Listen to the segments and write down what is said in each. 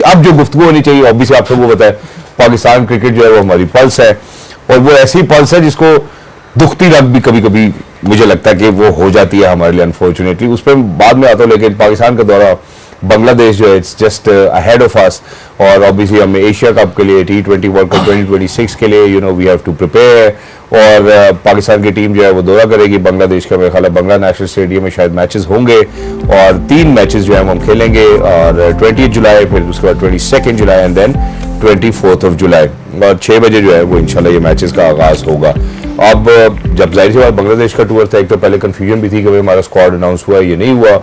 अब जो गुफ्तगू होनी चाहिए ऑब्वियसली आप सबको पता है, पाकिस्तान क्रिकेट जो है वो हमारी पल्स है, और वो ऐसी पल्स है जिसको दुखती रग भी कभी कभी मुझे लगता है कि वो हो जाती है हमारे लिए अनफॉर्चुनेटली। उस पर बाद में आता हूँ, लेकिन पाकिस्तान का दौरा बांग्लादेश जो है it's just ahead of us, और ऑब्वियसली हमें एशिया कप के लिए, T20 वर्ल्ड कप 2026 के लिए वी हैव टू प्रिपेयर। और पाकिस्तान की टीम जो है वो दौरा करेगी बांग्लादेश का, मेरे ख्याल है बांग्ला नेशनल स्टेडियम में शायद मैचेस होंगे, और 3 मैचेस जो है हम खेलेंगे, और 20 जुलाई, फिर उसके बाद 22 जुलाई एंड देन 24 जुलाई, और 6 बजे जो है वो इंशाल्लाह ये मैचेस का आगाज होगा। अब जब जाहिर सी बात बांग्लादेश का टूर था, एक तो पहले कंफ्यूजन भी थी कि भाई हमारा स्क्वाड अनाउंस हुआ, ये नहीं हुआ।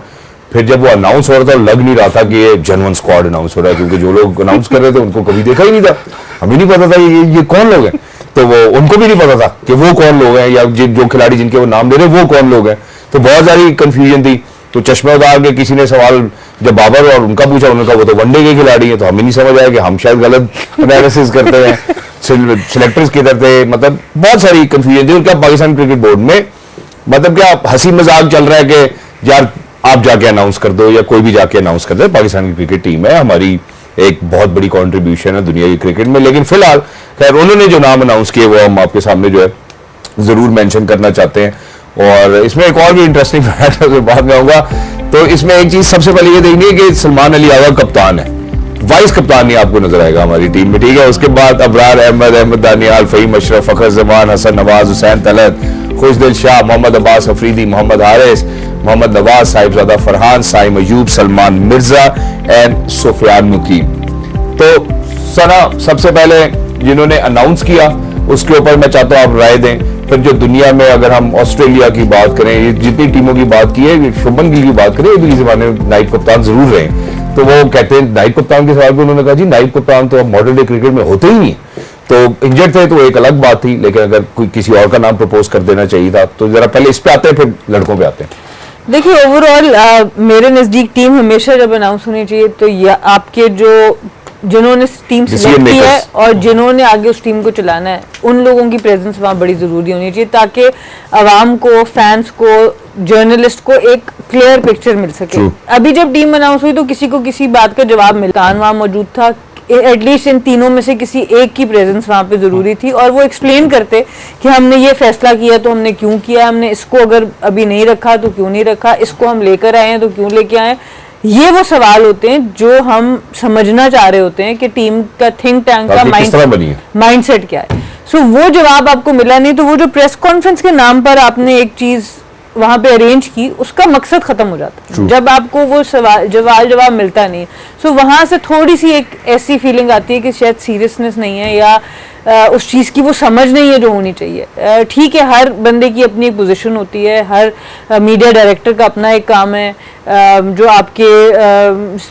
फिर जब वो अनाउंस हो रहा था लग नहीं रहा था कि ये जेन्युइन स्क्वाड अनाउंस हो रहा है, क्योंकि जो लोग अनाउंस कर रहे थे उनको कभी देखा ही नहीं था, हमें नहीं पता था ये कौन लोग हैं, तो वो उनको भी नहीं पता था कि वो कौन लोग हैं, या जो खिलाड़ी जिनके वो नाम ले रहे वो कौन लोग हैं। तो बहुत सारी कंफ्यूजन थी। तो चश्मे उतार के किसी ने सवाल जब बाबर और उनका पूछा, उन्होंने कहा वो तो वनडे के खिलाड़ी हैं, तो हमें नहीं समझ आया कि हम शायद गलत एनालिसिस करते हैं, सिलेक्टर्स किधर थे, मतलब बहुत सारी कंफ्यूजन थी। और क्या पाकिस्तान क्रिकेट बोर्ड में मतलब क्या हंसी मजाक चल रहा है कि यार आप जाके अनाउंस कर दो, या कोई भी जाके अनाउंस कर दे, पाकिस्तान की क्रिकेट टीम है हमारी, एक बहुत बड़ी कंट्रीब्यूशन है दुनिया की क्रिकेट में। लेकिन फिलहाल खैर उन्होंने जो नाम अनाउंस किए वो हम आपके सामने जो है जरूर मेंशन करना चाहते हैं। और इसमें एक और भी इंटरेस्टिंग फैक्ट बाद में आऊंगा। तो इसमें एक चीज सबसे पहले ये देखनी है कि सलमान अली आगा कप्तान है, वाइस कप्तान नहीं आपको नजर आएगा हमारी टीम में, ठीक है। उसके बाद अबरार अहमद, अहमद दानियाल, फहीम अशरफ, फखर जमान, हसन नवाज, हुसैन तलत, खुशदिल शाह, मोहम्मद अब्बास अफरीदी, मोहम्मद हारिस, मोहम्मद नवाज, साहिबजादा फरहान, साइम अयूब, सलमान मिर्जा एंड सुफियान मुकीम। तो सना सबसे पहले जिन्होंने अनाउंस किया उसके ऊपर मैं चाहता हूं आप राय दें। फिर जो दुनिया में अगर हम ऑस्ट्रेलिया की बात करें, जितनी टीमों की बात की है, शुभमन गिल की बात करें, ये भी इस जमाने में नाइट कप्तान जरूर रहे, तो वो कहते हैं नाइट कप्तान के सवाल पर उन्होंने कहा जी नाइट कप्तान तो अब मॉडर्न डे क्रिकेट में होते ही नहीं। तो इंजर्ड थे तो एक अलग बात थी, लेकिन अगर कोई किसी और का नाम प्रपोज कर देना चाहिए था। तो जरा पहले इस पे आते हैं, फिर लड़कों पे आते हैं। देखिए ओवरऑल मेरे नजदीक टीम हमेशा जब अनाउंस होनी चाहिए तो आपके जो जिन्होंने टीम सिलेक्ट की है और जिन्होंने आगे उस टीम को चलाना है, उन लोगों की प्रेजेंस वहाँ बड़ी जरूरी होनी चाहिए, ताकि आवाम को, फैंस को, जर्नलिस्ट को एक क्लियर पिक्चर मिल सके। अभी जब टीम अनाउंस हुई तो किसी को किसी बात का जवाब मिलता, वहाँ मौजूद था, एटलीस्ट इन तीनों में से किसी एक की प्रेजेंस वहाँ पे जरूरी थी, और वो एक्सप्लेन करते कि हमने ये फैसला किया तो हमने क्यों किया, हमने इसको अगर अभी नहीं रखा तो क्यों नहीं रखा, इसको हम लेकर आए हैं तो क्यों लेके आए। ये वो सवाल होते हैं जो हम समझना चाह रहे होते हैं कि टीम का थिंक टैंक का माइंडसेट क्या है। सो वो जवाब आपको मिला नहीं, तो वो जो प्रेस कॉन्फ्रेंस के नाम पर आपने एक चीज वहां पे अरेंज की, उसका मकसद खत्म हो जाता है जब आपको वो जवाब मिलता नहीं। सो वहां से थोड़ी सी एक ऐसी फीलिंग आती है कि शायद सीरियसनेस नहीं है, या उस चीज़ की वो समझ नहीं है जो होनी चाहिए। ठीक है, हर बंदे की अपनी एक पोजीशन होती है, हर मीडिया डायरेक्टर का अपना एक काम है, जो आपके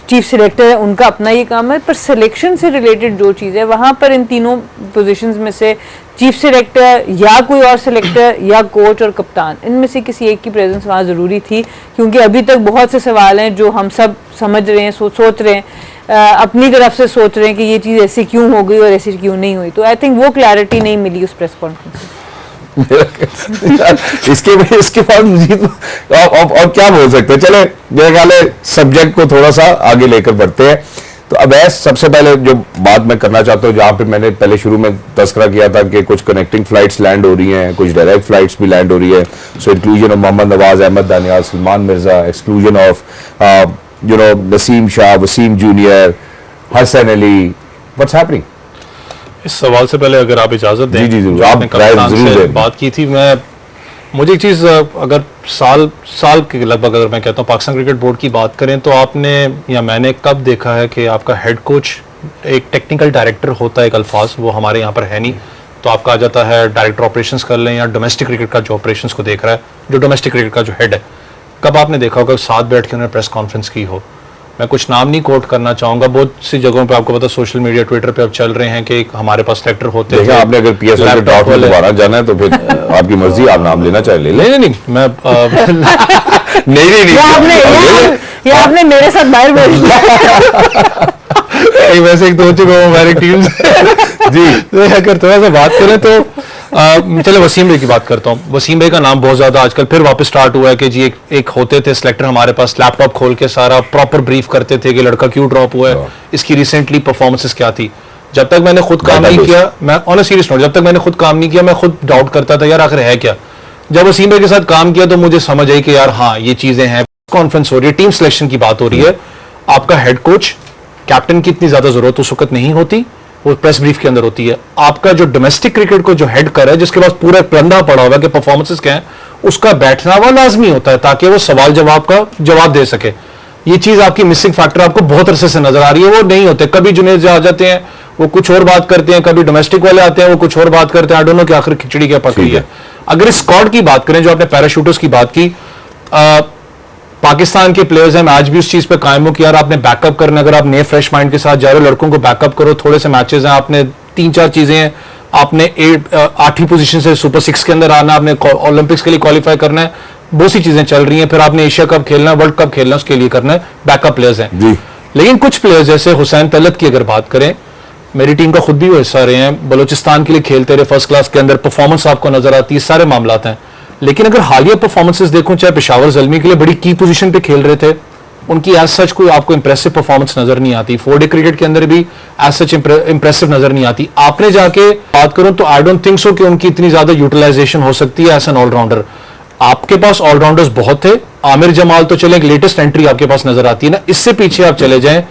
चीफ सिलेक्टर है उनका अपना ये काम है, पर सिलेक्शन से रिलेटेड जो चीज़ है वहाँ पर इन तीनों पोजीशंस में से चीफ सिलेक्टर या कोई और सिलेक्टर या कोच और कप्तान, इनमें से किसी एक की प्रेजेंस वहाँ ज़रूरी थी, क्योंकि अभी तक बहुत से सवाल हैं जो हम सब समझ रहे हैं, सोच रहे हैं, अपनी तरफ से सोच रहे हैं कि ये चीज़ ऐसी क्यों हो गई और ऐसी क्यों नहीं हुई। तो आई थिंक वो क्लैरिटी नहीं मिली उस प्रेस कॉन्फ्रेंस में। इसके बाद मजीद और क्या बोल सकते हैं। चले मेरे ख्याल है सब्जेक्ट को थोड़ा सा आगे लेकर बढ़ते हैं। तो अब सबसे पहले जो बात मैं करना चाहता हूँ, जहाँ पे मैंने पहले शुरू में तस्करा किया था कि कुछ कनेक्टिंग फ्लाइट्स लैंड हो रही हैं, कुछ डायरेक्ट फ्लाइट्स भी लैंड हो रही है। So inclusion of Mohammad Nawaz, Ahmed Daniyal, Salman Mirza, exclusion of Naseem Shah, Wasim junior, Hasan Ali, what's happening? इस सवाल से पहले अगर आप इजाजत दें, जी जरूर, आपने कप्तान से बात की थी, मुझे एक चीज़, अगर साल के लगभग अगर मैं कहता हूँ पाकिस्तान क्रिकेट बोर्ड की बात करें, तो आपने या मैंने कब देखा है कि आपका हेड कोच एक टेक्निकल डायरेक्टर होता है, एक अल्फाज वो हमारे यहाँ पर है नहीं, तो आपका आ जाता है डायरेक्टर ऑपरेशंस कर लें या डोमेस्टिक क्रिकेट का जो ऑपरेशंस को देख रहा है, जो डोमेस्टिक क्रिकेट का जो हेड है, कब आपने देखा होगा साथ बैठ के उन्होंने प्रेस कॉन्फ्रेंस की हो? मैं कुछ नाम नहीं कोट करना चाहूंगा, बहुत सी जगहों पे आपको पता सोशल मीडिया ट्विटर पे अब चल रहे हैं कि हमारे पास सेलेक्टर होते हैं। आपने अगर पीएसएल के ड्राफ्ट में दोबारा जाना है तो फिर आपकी मर्जी, आप नाम लेना चाहे ले लें। नहीं मैं नहीं आपने मेरे साथ बाहर बोल वैसे एक दो जगह हमारी टीम जी, अगर थोड़ा सा बात करें तो चलो वसीम भाई की बात करता हूँ। वसीम भाई का नाम बहुत ज्यादा आजकल फिर वापस स्टार्ट हुआ है कि जी एक होते थे सिलेक्टर हमारे पास, लैपटॉप खोल के सारा प्रॉपर ब्रीफ करते थे कि लड़का क्यों ड्रॉप हुआ है, इसकी रिसेंटली परफॉर्मेंसेस क्या थी। जब तक मैंने खुद काम नहीं किया, मैं ऑन अ सीरियस नोट, जब तक मैंने खुद काम नहीं किया मैं खुद डाउट करता था यार आखिर है क्या। जब वसीम भाई के साथ काम किया तो मुझे समझ आई कि यार हाँ ये चीजें हैं। कॉन्फ्रेंस हो रही है, टीम सिलेक्शन की बात हो रही है, आपका हेड कोच कैप्टन की इतनी ज्यादा जरूरत उस वक्त नहीं होती, वो प्रेस ब्रीफ के अंदर होती है। आपका जो डोमेस्टिक क्रिकेट को जो हेड कर है, जिसके पास पूरा बंदा पड़ा हुआ है कि परफॉर्मेंसेस क्या है, उसका बैठना हुआ लाजमी होता है ताकि वो सवाल जवाब का जवाब दे सके। ये चीज आपकी मिसिंग फैक्टर आपको बहुत अरसे से नजर आ रही है, वो नहीं होते। कभी जुनेद आ जाते हैं वो कुछ और बात करते हैं, कभी डोमेस्टिक वाले आते हैं वो कुछ और बात करते हैं। आई डोंट नो कि आखिर खिचड़ी क्या पक रही है। अगर इस स्क्वाड की बात करें, जो आपने पैराशूटर्स की बात की, पाकिस्तान के प्लेयर्स हैं, मैं आज भी उस चीज पे कायम हूं कि यार आपने बैकअप करना, अगर आप नए फ्रेश माइंड के साथ जा रहे हो, लड़कों को बैकअप करो। थोड़े से मैचेस हैं, आपने 3-4 चीजें हैं, आपने 8वीं पोजीशन से सुपर 6 के अंदर आना, आपने ओलंपिक्स के लिए क्वालिफाई करना है, बहुत सी चीजें चल रही हैं। फिर आपने एशिया कप खेलना है, वर्ल्ड कप खेलना है, उसके लिए करना है, बैकअप प्लेयर्स हैं। लेकिन कुछ प्लेयर्स जैसे हुसैन तलत की अगर बात करें, मेरी टीम का खुद भी वो हिस्सा रहे हैं, बलोचिस्तान के लिए खेलते रहे, फर्स्ट क्लास के अंदर परफॉर्मेंस आपको नजर आती है, सारे मामला हैं। लेकिन अगर हालिया परफॉर्मेंसेस देखूं, चाहे पेशावर ज़ल्मी के लिए बड़ी की पोजीशन पे खेल रहे थे, उनकी एज सच कोई आपको इंप्रेसिव परफॉर्मेंस नजर नहीं आती। 4डे क्रिकेट के अंदर भी एज सच इंप्रेसिव नजर नहीं आती। आपने जाके बात करूं तो आई डोंट थिंक सो कि उनकी इतनी ज्यादा यूटिलाइजेशन हो सकती है एज एन ऑलराउंडर। आपके पास ऑलराउंडर्स बहुत थे, आमिर जमाल तो चले, एक लेटेस्ट एंट्री आपके पास नजर आती है ना। इससे पीछे आप चले जाएं,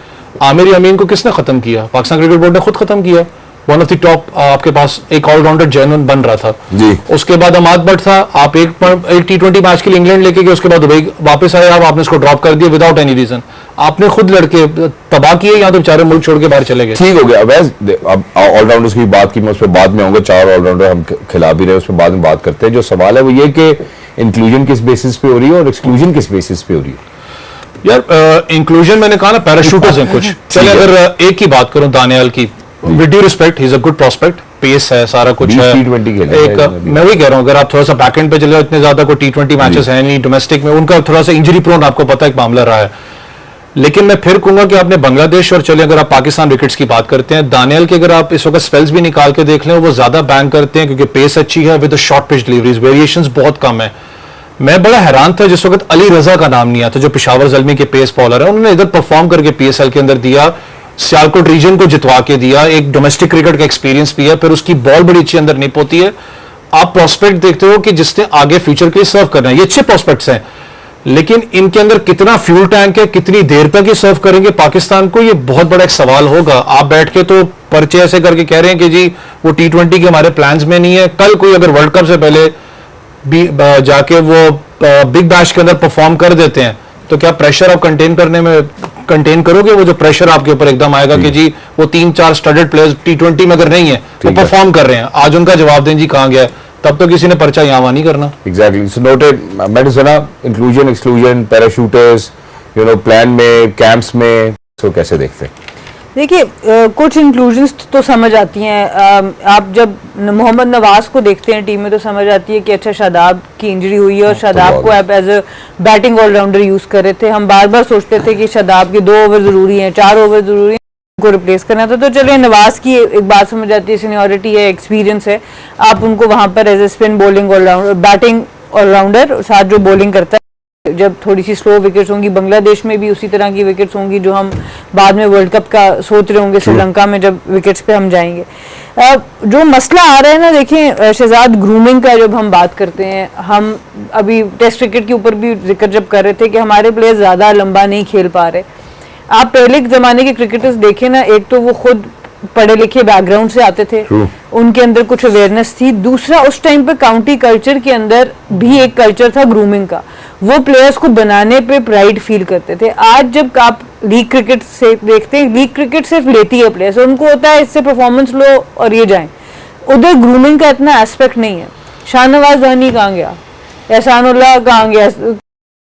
आमिर अमीन को किसने खत्म किया? पाकिस्तान क्रिकेट बोर्ड ने खुद खत्म किया। वन ऑफ द टॉप आपके पास एक ऑलराउंडर जेन्युइन बन रहा था जी। उसके बाद अमाद भट्ट था, आप एक T20 मैच के लिए इंग्लैंड लेके गए, उसके बाद दुबई वापस आए, आपने उसको ड्रॉप कर दिया विदाउट एनी रीजन। आपने खुद लड़के तबाह किए, या तो बेचारे मुल्क छोड़ के बाहर चले गए। ठीक हो गया। अब ऑलराउंडर्स की बात की, मैं उस पर बाद में आऊंगा। 4 ऑलराउंडर हम खिला भी रहे, उस पर बाद में बात करते हैं। जो सवाल है वो ये कि इंक्लूजन किस बेसिस पे हो रही है और एक्सक्लूजन किस बेसिस पे हो रही है? यार इंक्लूजन मैंने कहा ना, पैराशूटर्स हैं कुछ। चलिए अगर एक की बात करूं, दानियाल की, with due respect, he is a good prospect, pace है, सारा कुछ है। एक मैं वही कह रहा हूं, अगर आप थोड़ा सा बैकएंड पे चले जाओ, इतने ज्यादा कोई T20 मैचेस है नहीं, डोमेस्टिक में उनका थोड़ा सा इंजरी प्रोन आपको पता है एक मामला रहा है। लेकिन मैं फिर कहूंगा कि आपने बांग्लादेश और चले अगर आप पाकिस्तान विकेट्स की बात करते हैं, दानियाल के अगर आप इस वक्त स्पेल्स भी निकाल के देख लें, वो ज्यादा बैंग करते हैं क्योंकि पेस अच्छी है, with short pitch deliveries, variations बहुत कम है। मैं बड़ा हैरान था जिस वक्त अली रजा का नाम नहीं आता, जो पेशावर ज़ल्मी के पेस बॉलर है, उन्होंने इधर परफॉर्म करके PSL के अंदर दिया, सियालकोट रीजन को जितवा के दिया, एक डोमेस्टिक क्रिकेट का एक्सपीरियंस भी है, फिर उसकी बॉल बड़ी अच्छी अंदर निप होती है। आप प्रोस्पेक्ट देखते हो कि जिसने आगे फ्यूचर के लिए सर्व करना है, ये अच्छे प्रोस्पेक्ट्स हैं, लेकिन इनके अंदर कितना फ्यूल टैंक है, कितनी देर तक ये सर्व करेंगे पाकिस्तान को, ये बहुत बड़ा एक सवाल होगा। आप बैठ के तो पर्चे ऐसे करके कह रहे हैं कि जी वो T20 के हमारे प्लान्स में नहीं है। कल कोई अगर वर्ल्ड कप से पहले भी जाके वो बिग बैश के अंदर परफॉर्म कर देते हैं, तो क्या प्रेशर आप कंटेन करोगे? वो जो प्रेशर आपके ऊपर एकदम आएगा कि जी वो 3-4 स्टडेड प्लेयर्स T20 में अगर नहीं है तो परफॉर्म कर रहे हैं, आज उनका जवाब दें जी कहां गया, तब तो किसी ने पर्चा यहाँ नहीं करना। एग्जैक्टली, सो नोटेड। मैंने सुना इंक्लूजन, एक्सक्लूजन, पैराशूटर्स, प्लान में, कैंप्स में, तो कैसे देखते हैं? देखिए कुछ इंक्लूजन्स तो समझ आती हैं। आप जब मोहम्मद नवाज को देखते हैं टीम में तो समझ आती है कि अच्छा शादाब की इंजरी हुई है और शादाब को आप as a batting allrounder use कर रहे थे। हम बार बार सोचते थे कि शादाब के 2 ओवर जरूरी हैं, 4 ओवर जरूरी हैं, उनको रिप्लेस करना था। तो चलिए नवाज की एक बात समझ आती है, सीनियरिटी है, एक्सपीरियंस है, आप उनको वहां पर as a spin bowling allrounder, batting allrounder साथ जो बॉलिंग करता है, जब थोड़ी सी स्लो विकेट्स होंगी, बांग्लादेश में भी उसी तरह की विकेट्स होंगी जो हम बाद में वर्ल्ड कप का सोच रहे होंगे, श्रीलंका में जब विकेट्स पे हम जाएंगे। जो मसला आ रहा है ना, देखिए शहजाद, ग्रूमिंग का जब हम बात करते हैं, हम अभी टेस्ट क्रिकेट के ऊपर भी जिक्र जब कर रहे थे कि हमारे प्लेयर ज्यादा लंबा नहीं खेल पा रहे। आप पहले के जमाने के क्रिकेटर्स देखें ना, एक तो वो खुद पढ़े लिखे बैकग्राउंड से आते थे, उनके अंदर कुछ अवेयरनेस थी। दूसरा, उस टाइम पे काउंटी कल्चर के अंदर भी एक कल्चर था ग्रूमिंग का, वो प्लेयर्स को बनाने पे प्राइड फील करते थे। आज जब आप लीग क्रिकेट से देखते हैं, लीग क्रिकेट सिर्फ लेती है प्लेयर्स, उनको होता है इससे परफॉर्मेंस लो और ये जाएं, उधर ग्रूमिंग का इतना एस्पेक्ट नहीं है। शाहनवाज वानी कहाँ गया, एहसानुल्लाह कहाँ गया?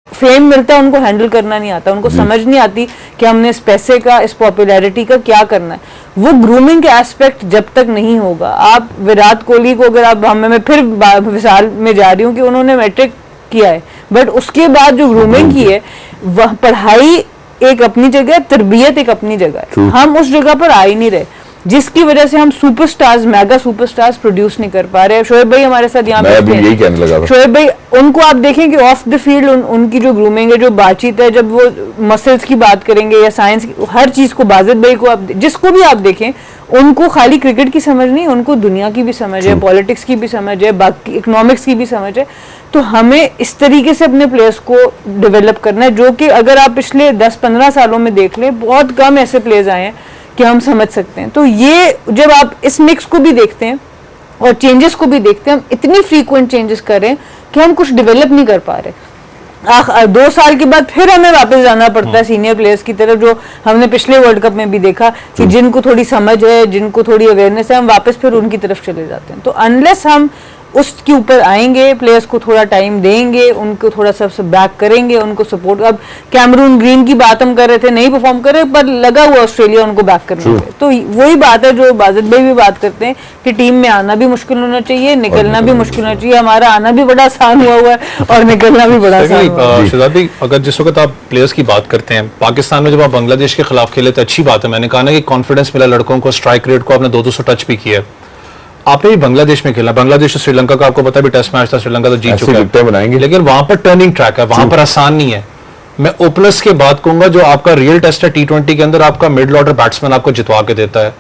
फेम मिलता है, उनको हैंडल करना नहीं आता, उनको समझ नहीं आती कि हमने इस पैसे का, इस पॉपुलैरिटी का क्या करना है। वो ग्रूमिंग के एस्पेक्ट जब तक नहीं होगा, आप विराट कोहली को अगर आप, मैं फिर विशाल में जा रही हूँ कि उन्होंने मैट्रिक किया है, बट उसके बाद जो ग्रूमिंग की है, वह पढ़ाई एक अपनी जगह, तरबियत एक अपनी जगह है, हम उस जगह पर आ ही नहीं रहे। जिसकी वजह से हम सुपरस्टार्स, मेगा सुपरस्टार्स प्रोड्यूस नहीं कर पा रहे हैं। शोएब भाई हमारे साथ यहाँ मैं अभी यही कहने लगा था। शोएब भाई, उनको आप देखें कि ऑफ द फील्ड उनकी जो ग्रूमिंग है, जो बातचीत है, जब वो मसल्स की बात करेंगे या साइंस की, हर चीज को, बाजिद भाई को आप जिसको भी आप देखें, उनको खाली क्रिकेट की समझ नहीं, उनको दुनिया की भी समझ है, पॉलिटिक्स की भी समझ है, बाकी इकोनॉमिक्स की भी समझ है। तो हमें इस तरीके से अपने प्लेयर्स को डेवलप करना है, जो कि अगर आप पिछले 10-15 सालों में देख लें, बहुत कम ऐसे प्लेयर्स आए हैं कि हम समझ सकते हैं। तो ये जब आप इस मिक्स को भी देखते हैं और चेंजेस को भी देखते हैं, हम इतनी फ्रीक्वेंट चेंजेस कर रहे हैं कि हम कुछ डेवलप नहीं कर पा रहे। 2 साल के बाद फिर हमें वापस जाना पड़ता है सीनियर प्लेयर्स की तरफ, जो हमने पिछले वर्ल्ड कप में भी देखा कि जिनको थोड़ी समझ है, जिनको थोड़ी अवेयरनेस है, हम वापस फिर उनकी तरफ चले जाते हैं। तो अनलेस हम उसके ऊपर आएंगे, प्लेयर्स को थोड़ा टाइम देंगे, उनको थोड़ा सा बैक करेंगे, उनको सपोर्ट। अब कैमरून ग्रीन की बात हम कर रहे थे, नहीं परफॉर्म कर रहे, पर लगा हुआ ऑस्ट्रेलिया उनको बैक करने में। तो वही बात है जो बाजिद भाई भी बात करते हैं कि टीम में आना भी मुश्किल होना चाहिए, निकलना भी मुश्किल होना चाहिए। हमारा आना भी बड़ा आसान हुआ है और निकलना भी बड़ा आसान हुआ है। शहजाद भाई, अगर जिस वक्त आप प्लेयर्स की बात करते हैं, पाकिस्तान में जब आप बांग्लादेश के खिलाफ खेले तो अच्छी बात है, मैंने कहा ना कि कॉन्फिडेंस मिला लड़कों को, स्ट्राइक रेट को आपने 200 टच भी किया। आपने भी बांग्लादेश में खेला, बांग्लादेश और श्रीलंका का आपको पता भी टेस्ट मैच था, श्रीलंका तो जीत चुका है, बनाएंगे, लेकिन वहां पर टर्निंग ट्रैक है, वहां पर आसान नहीं है। मैं ओपनर्स के बात कहूंगा, जो आपका रियल टेस्ट है T20 के अंदर, आपका मिडिल ऑर्डर बैट्समैन आपको जितवा के देता है।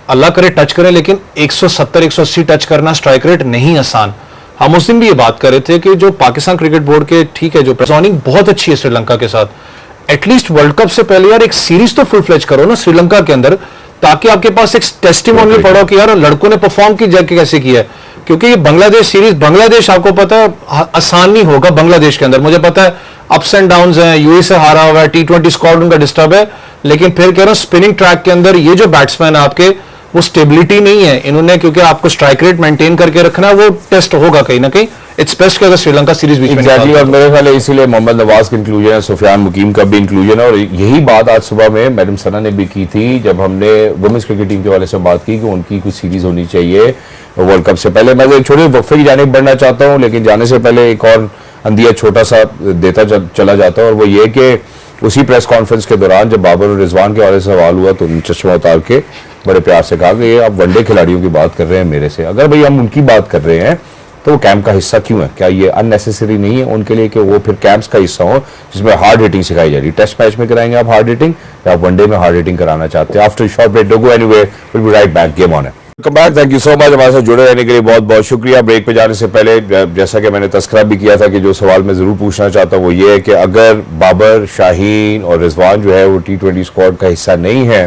अल्लाह करे टच करें, लेकिन 170-180 टच करना स्ट्राइक रेट नहीं आसान। हम उस दिन भी ये बात कर रहे थे कि जो पाकिस्तान क्रिकेट बोर्ड के, ठीक है, जो प्रेजोनिंग बहुत अच्छी है श्रीलंका के साथ, एटलीस्ट वर्ल्ड कप से पहले यार एक सीरीज तो फुल फ्लेज करो ना श्रीलंका के अंदर, ताकि आपके पास एक टेस्टिमोनियल पड़ो कि यार लड़कों ने परफॉर्म की जाके कैसे किया है। क्योंकि ये बांग्लादेश सीरीज, बांग्लादेश आपको पता है आसान नहीं होगा बांग्लादेश के अंदर, मुझे पता है अप्स एंड डाउन्स हैं, यूएई से हारा हुआ है, T20 स्क्वाड उनका डिस्टर्ब है, लेकिन फिर कह रहा हूं स्पिनिंग ट्रैक के अंदर ये जो बैट्समैन है आपके, वो स्टेबिलिटी नहीं है इन्होंने, क्योंकि आपको स्ट्राइक रेट मेंटेन करके रखना है, वो टेस्ट होगा कहीं ना कहीं। इट्स बेस्ट कि अगर श्रीलंका सीरीज बीच में एग्जैक्टली, और मेरे ख्याल है इसीलिए मोहम्मद नवाज का इंक्लूजन है, सुफियान मुकीम का भी इंक्लूजन है। और यही बात आज सुबह में मैडम सना ने भी की थी, जब हमने वुमेन्स क्रिकेट टीम के वाले से बात की कि उनकी कुछ सीरीज होनी चाहिए वर्ल्ड कप से पहले। मैं एक छोटे वक्फे की जानिब बढ़ना चाहता हूँ, लेकिन जाने से पहले एक और अंदिया छोटा सा देता चला जाता है, और वो ये कि उसी प्रेस कॉन्फ्रेंस के दौरान जब बाबर और रिजवान के वाले से सवाल हुआ तो चश्मा उतार के बड़े प्यार से कहा कि ये आप वनडे खिलाड़ियों की बात कर रहे हैं मेरे से, अगर भाई हम उनकी बात कर रहे हैं तो वो कैंप का हिस्सा क्यों है? क्या ये अननेसेसरी नहीं है उनके लिए कि वो फिर कैंप्स का हिस्सा हो जिसमें हार्ड हिटिंग सिखाई जा रही है? टेस्ट मैच में कराएंगे आप हार्ड हिटिंग, या आप वनडे में हार्ड हिटिंग कराना चाहते हैं? After short break, don't go anyway, will be right back, game on है। Welcome back, thank you so much हमारे साथ जुड़े रहने के लिए, बहुत बहुत शुक्रिया। ब्रेक पे जाने से पहले जैसा कि मैंने तस्करा भी किया था कि जो सवाल मैं जरूर पूछना चाहता हूँ वो ये है कि अगर बाबर, शाहीन और रिजवान जो है वो T20 स्क्वाड का हिस्सा नहीं है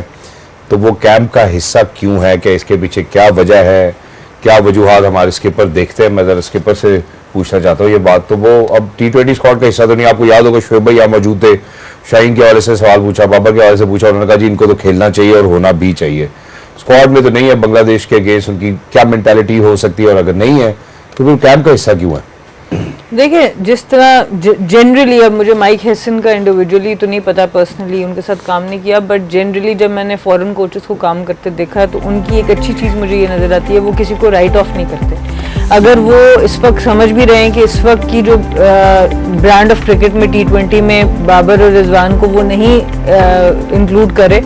तो वो कैंप का हिस्सा क्यों है? कि इसके पीछे क्या वजह है, क्या वजूहात हमारे स्किपर देखते हैं? मैं जरा स्किपर से पूछना चाहता हूँ ये बात। तो वो अब T20 स्क्वाड का हिस्सा तो नहीं, आपको याद होगा शोएब भाई यहाँ मौजूद थे, शाहीन के हवाले से सवाल पूछा, बाबर के हवाले से पूछा, उन्होंने कहा जी इनको तो खेलना चाहिए और होना भी चाहिए। स्क्वाड में तो नहीं है बांग्लादेश के अगेंस्ट, उनकी क्या मेंटालिटी हो सकती है, और अगर नहीं है तो फिर कैंप का हिस्सा क्यों है? देखिए, जिस तरह जनरली, अब मुझे माइक हेसन का इंडिविजुअली तो नहीं पता, पर्सनली उनके साथ काम नहीं किया, बट जनरली जब मैंने फॉरेन कोचेस को काम करते देखा तो उनकी एक अच्छी चीज़ मुझे ये नज़र आती है, वो किसी को राइट ऑफ नहीं करते। अगर वो इस वक्त समझ भी रहे हैं कि इस वक्त की जो ब्रांड ऑफ क्रिकेट में T20 में बाबर और रिजवान को वो नहीं इंक्लूड करे,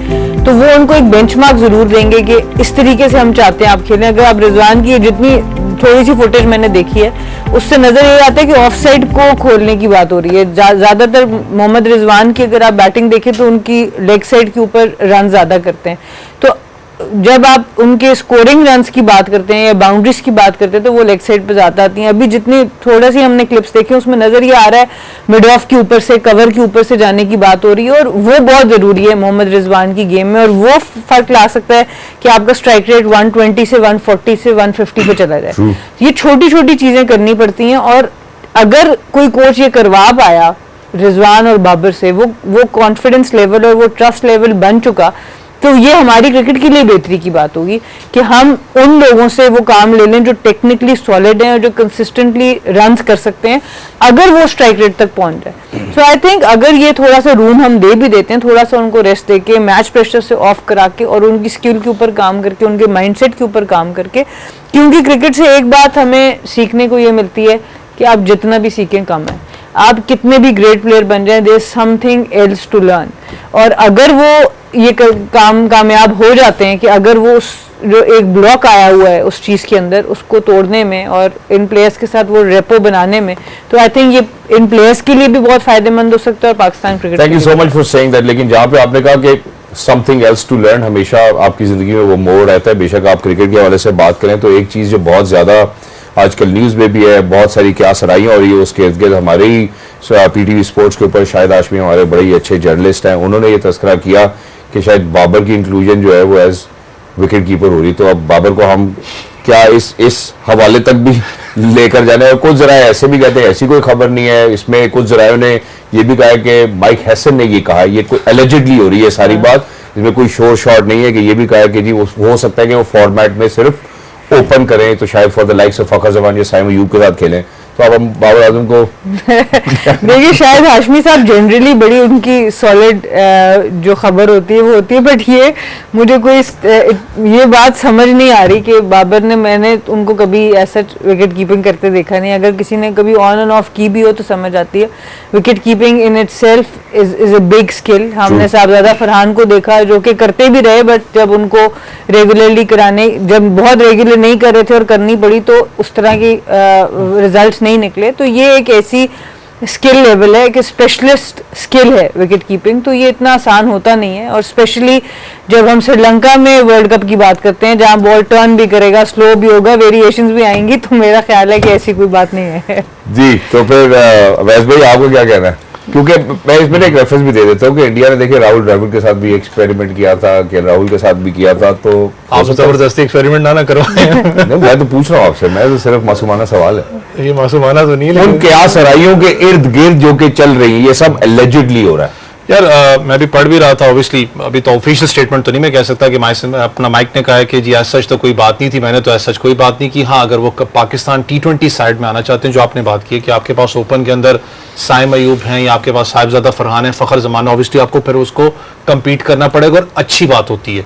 तो वो उनको एक बेंचमार्क जरूर देंगे कि इस तरीके से हम चाहते हैं आप खेलें। अगर आप रिजवान की जितनी थोड़ी सी फुटेज मैंने देखी है, उससे नजर ये आता है कि ऑफ साइड को खोलने की बात हो रही है। ज्यादातर मोहम्मद रिजवान की अगर आप बैटिंग देखें तो उनकी लेग साइड के ऊपर रन ज्यादा करते हैं। तो जब आप उनके स्कोरिंग रन्स की बात करते हैं या बाउंड्रीज की बात करते हैं तो वो लेग साइड पे ज्यादा आती हैं। अभी जितनी थोड़ा सी हमने क्लिप्स देखी उसमें नजर ये आ रहा है मिड ऑफ के ऊपर से, कवर के ऊपर से जाने की बात हो रही है, और वो बहुत जरूरी है मोहम्मद रिजवान की गेम में, और वो फर्क ला सकता है कि आपका स्ट्राइक रेट 120 से 140 से 150 पे चला जाए। ये छोटी छोटी चीजें करनी पड़ती हैं, और अगर कोई कोच ये करवा पाया रिजवान और बाबर से, वो कॉन्फिडेंस लेवल और वो ट्रस्ट लेवल बन चुका, तो ये हमारी क्रिकेट के लिए बेहतरी की बात होगी कि हम उन लोगों से वो काम ले लें जो टेक्निकली सॉलिड हैं और जो कंसिस्टेंटली रन्स कर सकते हैं, अगर वो स्ट्राइक रेट तक पहुंच जाए। सो आई थिंक अगर ये थोड़ा सा रूम हम दे भी देते हैं, थोड़ा सा उनको रेस्ट दे के, मैच प्रेशर से ऑफ करा के, और उनकी स्किल के ऊपर काम करके, उनके माइंडसेट के ऊपर काम करके, क्योंकि क्रिकेट से एक बात हमें सीखने को ये मिलती है कि आप जितना भी सीखें कम है। आप कितने भी ग्रेट प्लेयर बन जाएं, there is something else to learn. और अगर वो ये काम कामयाब हो जाते हैं कि अगर वो जो एक ब्लॉक आया हुआ है उस चीज़ के अंदर उसको तोड़ने में और इन प्लेयर्स के साथ वो रेपो बनाने में, तो आई थिंक ये इन प्लेयर्स के लिए भी बहुत फायदेमंद हो सकता है और Pakistan cricket. Thank you so much for saying that. लेकिन जहाँ पे आपने कहा कि समथिंग एल्स टू लर्न, हमेशा आपकी जिंदगी में वो मोड़ रहता है। बेशक आप क्रिकेट के हवाले से बात करें तो एक चीज़ जो बहुत ज़्यादा आजकल न्यूज़ में भी है, बहुत सारी क्या सराहियाँ हो रही है उसके इर्द गिर्द, हमारे ही PTV स्पोर्ट्स के ऊपर शाहिद हाशमी हमारे बड़े ही अच्छे जर्नलिस्ट हैं, उन्होंने ये तस्करा किया कि शायद बाबर की इंक्लूजन जो है वो एज विकेट कीपर हो रही। तो अब बाबर को हम क्या इस हवाले तक भी लेकर जाने, और कुछ जराए ऐसे भी कहते हैं ऐसी कोई खबर नहीं है इसमें, कुछ जरायों ने ये भी कहा है कि माइक हैसन ने ये कहा, ये कोई एलिजिडली हो रही है सारी बात, इसमें कोई शोर शॉट नहीं है, कि ये भी कहा है कि जी हो सकता है कि वो फॉर्मेट में सिर्फ ओपन करें तो शायद फॉर द लाइक्स ऑफ फखर जमान या साइम अयूब के साथ खेलें। तो अब हम बाबर आजम को देखिए शायद हाशमी साहब जनरली बड़ी उनकी सॉलिड जो खबर होती है वो होती है, बट ये मुझे कोई ये बात समझ नहीं आ रही कि बाबर ने, मैंने उनको कभी ऐसा विकेट कीपिंग करते देखा नहीं। अगर किसी ने कभी ऑन एंड ऑफ की भी हो तो समझ आती है। Wicket keeping in itself is a big skill. हमने साहबजादा फरहान को देखा जो कि करते भी रहे, बट जब उनको रेगुलरली कराने, जब बहुत रेगुलर नहीं कर रहे थे और करनी पड़ी तो उस तरह की रिजल्ट नहीं निकले। तो ये एक ऐसी स्किल लेवल है कि स्पेशलिस्ट स्किल है विकेट कीपिंग, तो ये इतना आसान होता नहीं है। और स्पेशली जब हम श्रीलंका में वर्ल्ड कप की बात करते हैं जहां बॉल टर्न भी करेगा, स्लो भी होगा, वेरिएशंस भी आएंगी, तो मेरा ख्याल है कि ऐसी कोई बात नहीं है। जी तो फिर वैस भाई आपको क्या कहना है? क्योंकि मैं इसमें एक रेफरेंस भी दे देता हूँ कि इंडिया ने देखिए राहुल द्रविड़ के साथ भी एक्सपेरिमेंट किया था, कि राहुल के साथ भी किया था, तो आप जबरदस्ती एक्सपेरिमेंट ना करवाएं। नहीं, मैं तो पूछ रहा हूँ आपसे, मैं तो सिर्फ मासूमाना सवाल है। ये मासूमाना तो नहीं है, उन क्या सराइयों के इर्द गिर्द जो कि चल रही है ये सब एलिजिडली हो रहा है यार। मैं भी पढ़ भी रहा था, ऑब्वियसली अभी तो ऑफिशियल स्टेटमेंट तो नहीं मैं कह सकता कि अपना माइक ने कहा है कि जी ऐसा सच तो कोई बात नहीं थी, मैंने तो ऐसा सच कोई बात नहीं की। हाँ, अगर वो पाकिस्तान T20 साइड में आना चाहते हैं, जो आपने बात की है कि आपके पास ओपन के अंदर साइम अयूब हैं या आपके पास साहिबजादा फरहान है, फखर जमान, ऑब्वियसली आपको फिर उसको कम्पीट करना पड़ेगा और अच्छी बात होती है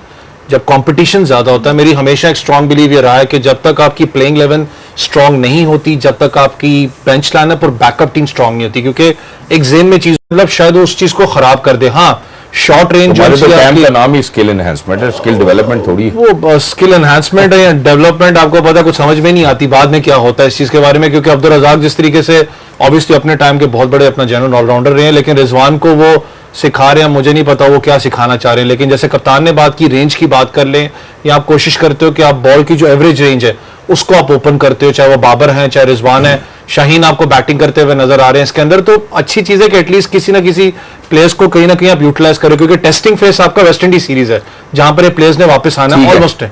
जब कंपटीशन ज्यादा होता है। मेरी हमेशा एक स्ट्रांग बिलीव ये रहा है कि जब तक आपकी प्लेइंग 11 स्ट्रांग नहीं होती, जब तक आपकी बेंच लाइनअप और बैकअप टीम स्ट्रांग नहीं होती, क्योंकि एग्जाम में चीज मतलब शायद उस चीज को खराब कर दे। हाँ, शॉर्ट रेंज तो कैंप का नाम ही स्किल एनहांसमेंट है, स्किल डेवलपमेंट थोड़ी वो स्किल एनहांसमेंट है या डेवलपमेंट, आपको पता कुछ समझ में नहीं आती बाद में क्या होता है इस चीज के बारे में। क्योंकि अब्दुल रज़ाक जिस तरीके से ऑब्वियसली अपने टाइम के बहुत बड़े अपना जनरल ऑलराउंडर रहे हैं, लेकिन रिजवान को वो सिखा रहे हैं, मुझे नहीं पता वो क्या सिखाना चाह रहे हैं। लेकिन जैसे कप्तान ने बात की, रेंज की बात कर लें, या आप कोशिश करते हो कि आप बॉल की जो एवरेज रेंज है उसको आप ओपन करते हो, चाहे वो बाबर हैं चाहे रिजवान है, शाहीन आपको बैटिंग करते हुए नजर आ रहे हैं इसके अंदर। तो अच्छी चीज है कि एटलीस्ट किसी ना किसी प्लेयर्स को कहीं ना कहीं आप यूटिलाइज करो, क्योंकि टेस्टिंग फेस आपका वेस्ट इंडीज सीरीज है जहां पर ये प्लेयर्स ने वापस आना ऑलमोस्ट है।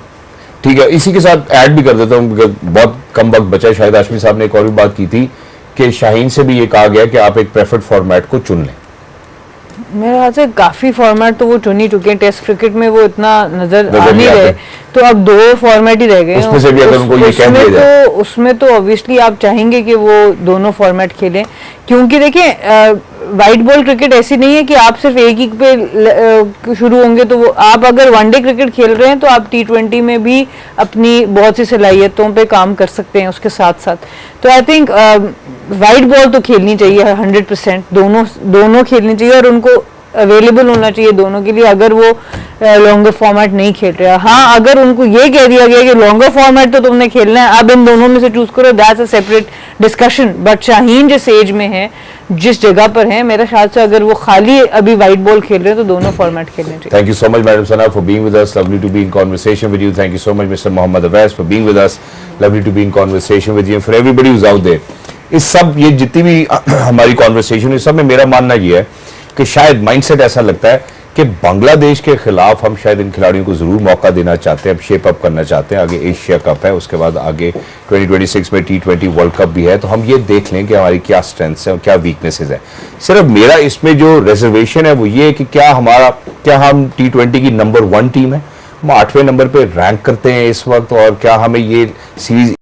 ठीक है, इसी के साथ ऐड भी कर देता हूँ, बहुत कम वक्त बचा है। शाहिद हाशमी साहब ने एक और भी बात की थी कि शाहीन से भी ये कहा गया कि आप एक प्रेफर्ड फॉर्मेट को चुन लें। मेरे ख्याल से काफी फॉर्मेट तो वो चुन ही चुके हैं, टेस्ट क्रिकेट में वो इतना नजर आ नहीं रहे, तो अब 2 फॉर्मेट ही रह गए हैं। उसमें से भी अगर उनको ये कह दिया जाए, उसमें तो ऑब्वियसली आप चाहेंगे कि वो दोनों फॉर्मेट खेलें, क्योंकि देखिए वाइट बॉल क्रिकेट ऐसी नहीं है कि आप सिर्फ एक ही पे शुरू होंगे। तो वो आप अगर वनडे क्रिकेट खेल रहे हैं तो आप T20 में भी अपनी बहुत सी सलाहियतों पे काम कर सकते हैं उसके साथ साथ। तो आई थिंक वाइट बॉल तो खेलनी चाहिए 100%, दोनों खेलनी चाहिए और उनको अवेलेबल होना चाहिए दोनों के लिए, अगर वो लॉन्गर फॉर्मेट नहीं खेल रहा। हाँ, अगर उनको ये कह दिया गया कि लॉन्गर फॉर्मेट तो तुमने खेलना है, अब इन दोनों में से चूज करो, that's a separate discussion. But Shaheen जिस एज में है, जिस जगह पर है, मेरे ख्याल से अगर वो खाली अभी वाइट बॉल खेल रहे हैं तो दोनों फॉर्मेट खेलने चाहिए। Thank you so much madam Sana for being with us, lovely to be in conversation with you. Thank you so much mister Mohammad Awais for being with us, lovely to be in conversation with you. For everybody who is out there, इस सब ये जितनी भी हमारी conversation है, सब में मेरा मानना ये है कि शायद माइंडसेट ऐसा लगता है कि बांग्लादेश के खिलाफ हम शायद इन खिलाड़ियों को जरूर मौका देना चाहते हैं, अब शेप अप करना चाहते हैं। आगे एशिया कप है, उसके बाद आगे 2026 में T20 वर्ल्ड कप भी है, तो हम ये देख लें कि हमारी क्या स्ट्रेंथ्स हैं और क्या वीकनेसेस हैं। सिर्फ मेरा इसमें जो रिजर्वेशन है वो ये है कि क्या हम T20 की नंबर 1 टीम है, हम 8वें नंबर पे रैंक करते हैं इस वक्त, और क्या हमें ये सीरीज